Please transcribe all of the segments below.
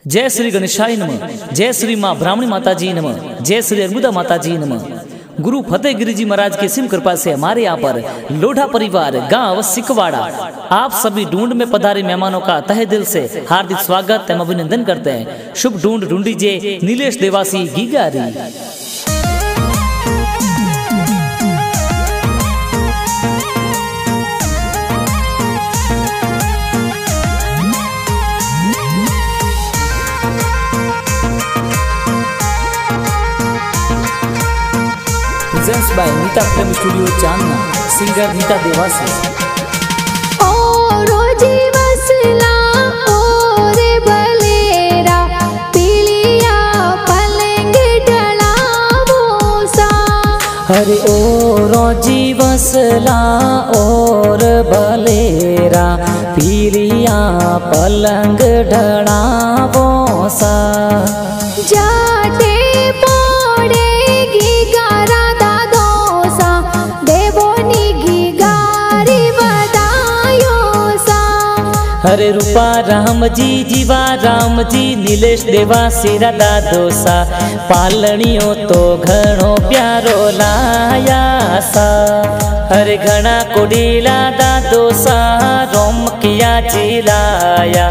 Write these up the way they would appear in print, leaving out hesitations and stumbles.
जय श्री गणेशाय नमः। जय श्री माँ ब्राह्मणी माता जी नमः। जय श्री अर्बुदा माता जी नमः। गुरु फतेहगिरी जी महाराज की सिम कृपा से हमारे यहाँ पर लोढ़ा परिवार गांव सिकवाड़ा आप सभी ढूंढ में पधारे मेहमानों का तहे दिल से हार्दिक स्वागत एवं अभिनंदन करते हैं। शुभ ढूंढ ढूंढीजिए नीलेश देवासी गीगारी। Presents by Nita Film Studio चांदना, सिंगर नीता देवासी। ओ रोजी वसला ओ रे बलेरा पीलिया पलंग डलावो सा। अरे ओ रोजी वसला और बलेरा पीलिया पलंग ढड़ावो सा। जाटे पड़ेगी गारा दादो सा देवोनी की गारी बदायो सा। हरे रूपा राम जी जीवा राम जी नीलेश देवासी राधा दोसा पालणियों तो घणो प्यारो लाया सा। हरे घना कोडीला दादोसा रोम किया चिलाया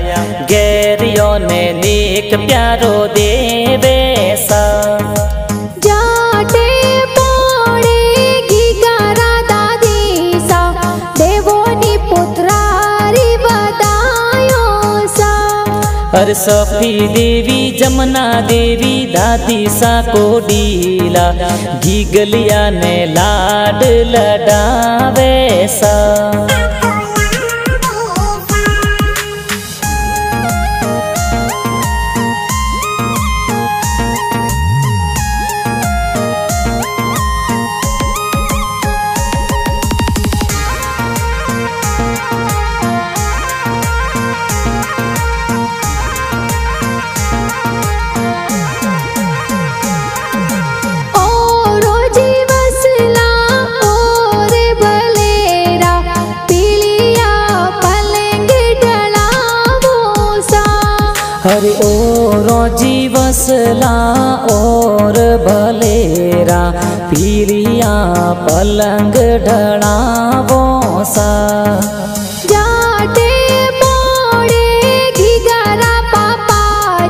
गैरियों ने नीक प्यारो देवे सा। जाटे पड़ेगी गारा दादी सा देवोनी पुत्रारी बदायो सा। हर सफी देवी जमुना देवी दादी सा कोडीला गीगलिया ने लाड लडावे सा। हरे ओ रोजी वसला और भलेरा पीलिया पलंग ढड़ावो सा। जाटे पड़ेगी गारा पापा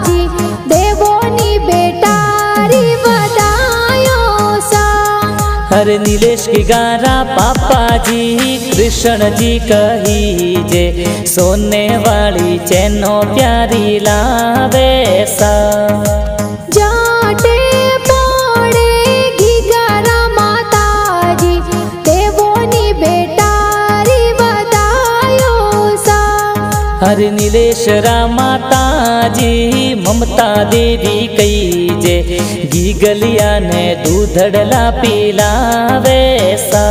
जी देवोनी बेटारी बदायो सा। हरे नीलेश की गारा पापा जी कृष्ण जी कही जे सोने वाली चैनो प्यारी लावे सा। जाटे पड़ेगी गारा माता जी देवोनी बेटारी बदायो सा। हरे नीलेश माता जी ममता देवी कही जे गीगलिया ने दूधड़ला पिलावे सा।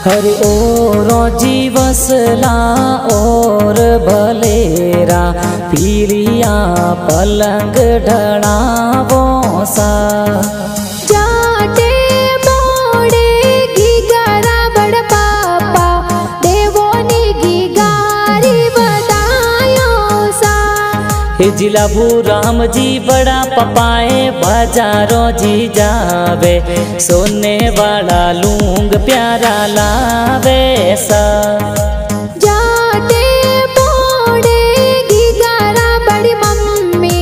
हरे ओ रोजी वसला और भलेरा पीलिया पलंग ढड़ावो सा। जाटे पड़ेगी गारा बड़ पापा देवोनी की गारी बदायो सा। हे जिलाबू राम जी बड़ा पपाए बाजारो जी जावे सोने वाला लूंग प्यारा लावे सा। जाटे पड़ेगी गारा बड़ी मम्मी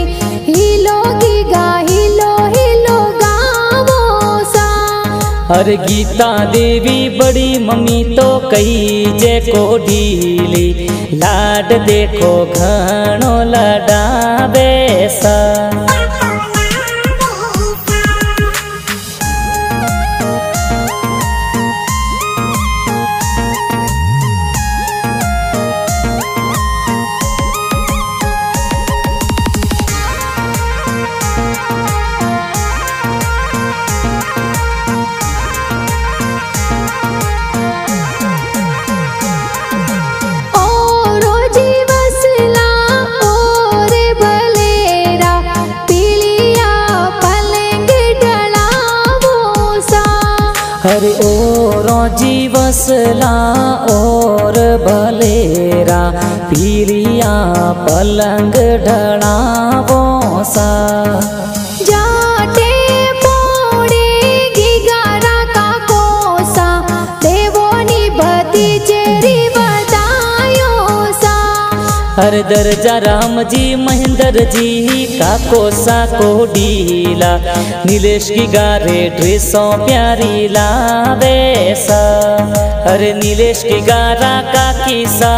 हिलोगी गा हिलो हिलो गावो सा। हर गीता देवी बड़ी मम्मी तो कही जे कोडीली लाड देखो घणो लडावे सा। हरे ओरो जीवसला और भलेरा पीलिया पलंग ढड़ावो सा जाटे पोड़े गिगारा का कोसा देवोनी भतीजेरी बतायो सा। हर दर्जा राम जी महेंद्र जी का कोसा को डीला नीलेश की गारे ड्रेसों प्यारी लावेसा। अरे नीलेश की गारा का किस्सा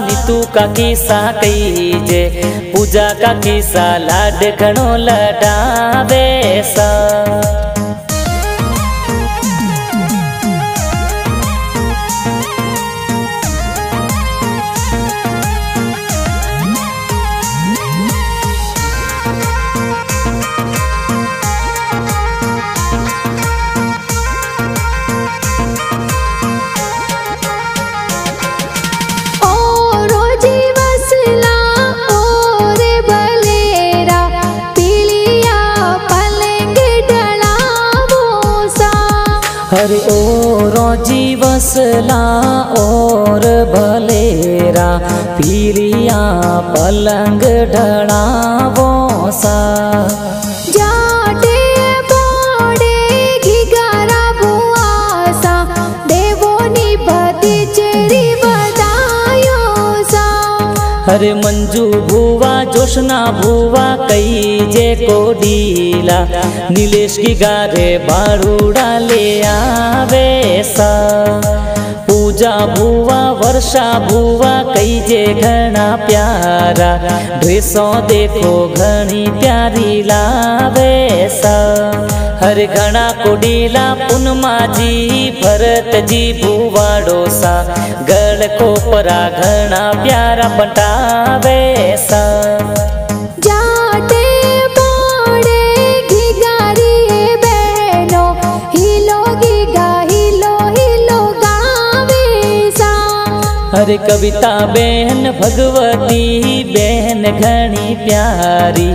नीतू का किस्सा कईजे पूजा का किस्सा लाड घणो लडावेसा। हरे ओरो जीवसला और भलेरा पीलिया पलंग ढड़ावो सा। जाटे पोड़े गिगारा बुआसा देवोनी भतीजेरी बतायो सा। हरे मंजू भुवा जोशना भुवा कई जे को डीला नीलेश की गारे बारूड़ा ले आवेसा। पूजा भुवा वर्षा भुवा कई जे घना प्यारा ड्रेसों देखो घनी प्यारी लावेसा। हरे घना कोडीला पुनमा जी भरत जी भुवाड़ो सा गढ़ कोपरा घना प्यारा पटावेसा। जाटे पोड़े गिगारी बहनो हिलो गिगा हिलो हिलो गावेसा। हरे कविता बहन भगवती बहन घनी प्यारी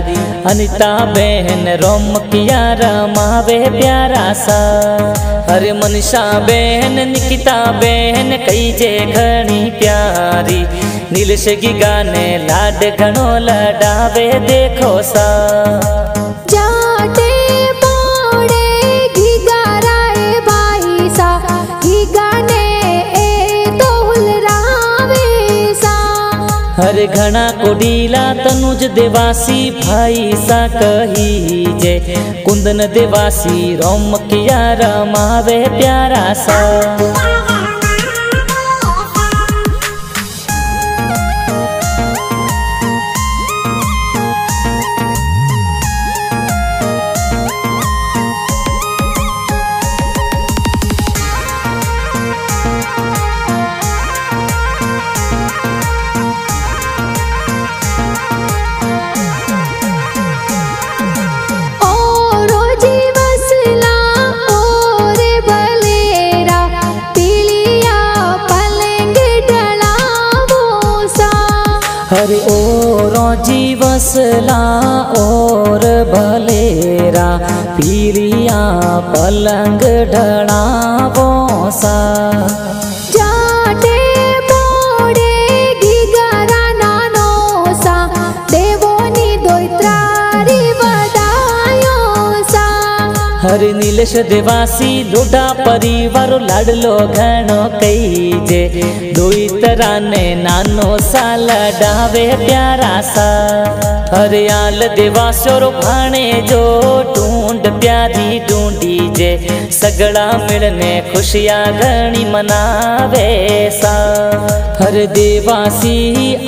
अनिता बहन रोम किया रमावे प्यारा सा। हरे मनीषा बहन निकिता बहन कई जे घनी प्यारी नीलेश की गाने लाड घणो लडावे देखो सा। जाटे पोड़े गिगारा ए भाई सा गिगाने ए तोल रावे सा। हरे घना कोडीला तनुज देवासी भाई सा कही जे कुंदन देवासी रोम किया रमावे प्यारा सा। हरे ओरो जीवसला और भलेरा पीलिया पलंग ढड़ावो सा। जाटे पोड़े गिगारा नानो सा देवोनी दोइत्रारी बदायो सा। हरे नीलेश देवासी लोढ़ा परिवार लाडलो घणो कई जे दोई तरह ने नानो सा लडावे प्यारा सा। हरियाल देवासोर भाणे जो ढूंढ प्यारी ढूंढी जे सगड़ा मिलने खुशियां घणी मनावे सा। हर देवासी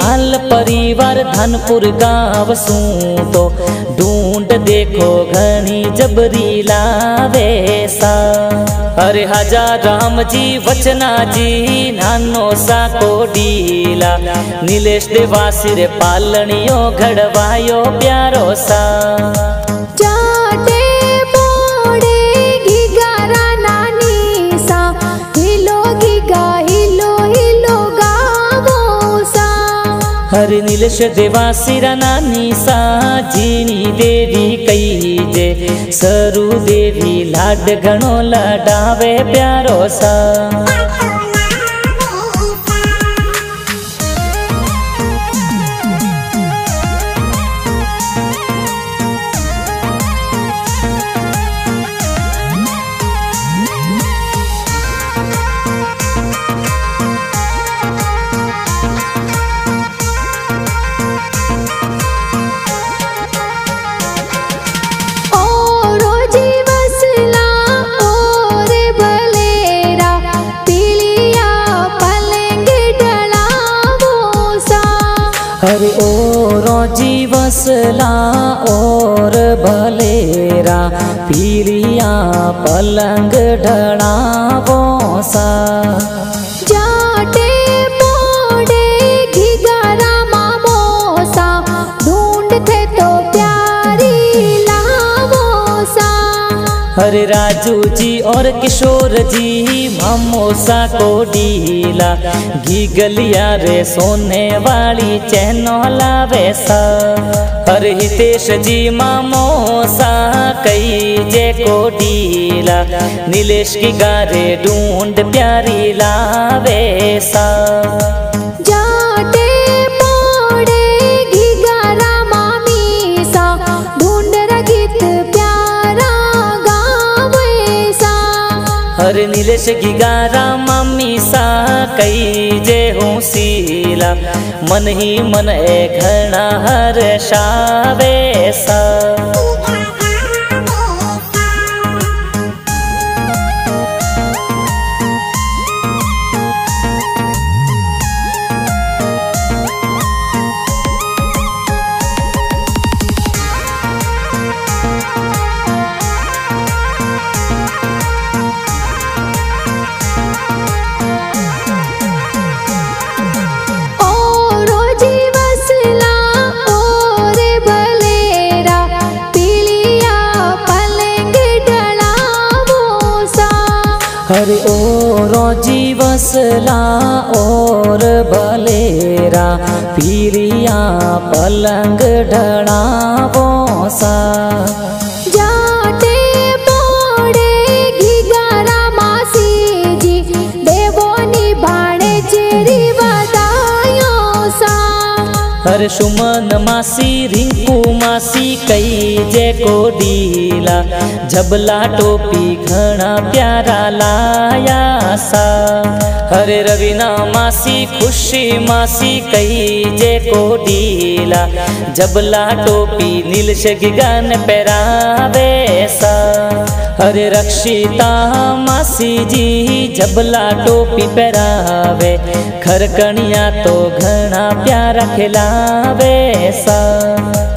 आल परिवार धनपुर गांव सू तो ढूंढ देखो घणी जबरी लावे सा। हरे हजार राम जी वचना जी नानो सा कोडीला नीलेश देवासी रे पालनियो घड़वायो प्यारो सा। जाटे पोड़े गिगारा नानी सा हिलो गिगा हिलो हिलो गावो सा। हर हरे नीलेश देवासीरा नानी सा जीनी देवी कई जे सरू देवी लाड घणो लडावे प्यारो सा। हरे ओरो जीवसला और भलेरा पीलिया पलंग ढड़ावो सा। जाटे पोड़े घिगारा मामोसा ढूंढते तो प्यारी लामोसा। हरे राजू जी और किशोर जी मामोसा को डीला घी गलिया रे सोने वाली चैनो लावे सा। हरे हितेश जी मामोसा कई जे को डीला नीलेश की गारे ढूंढ प्यारी लावे सा। जाटे पोड़े घिगारा मामी सा ढूंढ रगित प्यारा गावे सा। हरे नीलेश गिगारा मम्मी सा कई जे हूँ सीला मन ही मन ए घना हर्षावे सा। हरे ओरो जीवसला और भलेरा पीलिया पलंग ढड़ावो सा। जाटे पोड़े घिगारा मासी जी देवोनी भाणे चेरी बदायो सा। हरे सुमन मासी रिंकू मासी कई जे को डीला झबला टोपी घना प्यारा लाया सा। हरे रवीना मासी खुशी मासी कई जे को डीला झबला टोपी नीलश गिगन पहरावे सा। हरे रक्षिता मासी जी झबला टोपी पहरावे खरकणिया तो घना प्यारा खिलावे सा।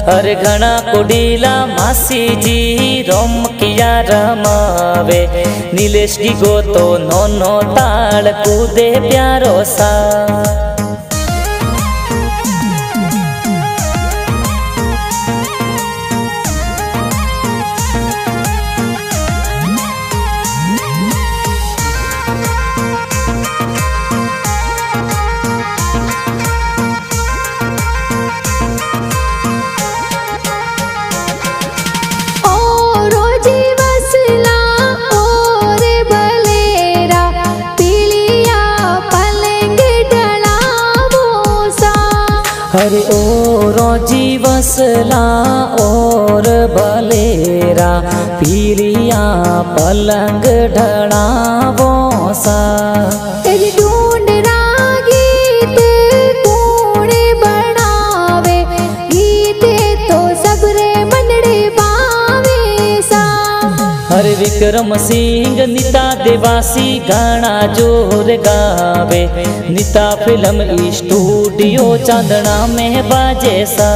हरे घना कुडीला मासी जी रोम किया रमावे नीलेश की गो तो नोनो ताड़ कूदे प्यारो सा। हरे ओरो जीवसला और भलेरा पीलिया पलंग ढड़ावो सा। तेरी ढूंढ गीत कूड़े बनावे गीते तो सबरे मनड़े बावे सा। हरे विक्रम सिंह नीता देवासी गाना जोर गावे नीता फिल्म स्टूडियो चांदना में बाजे सा।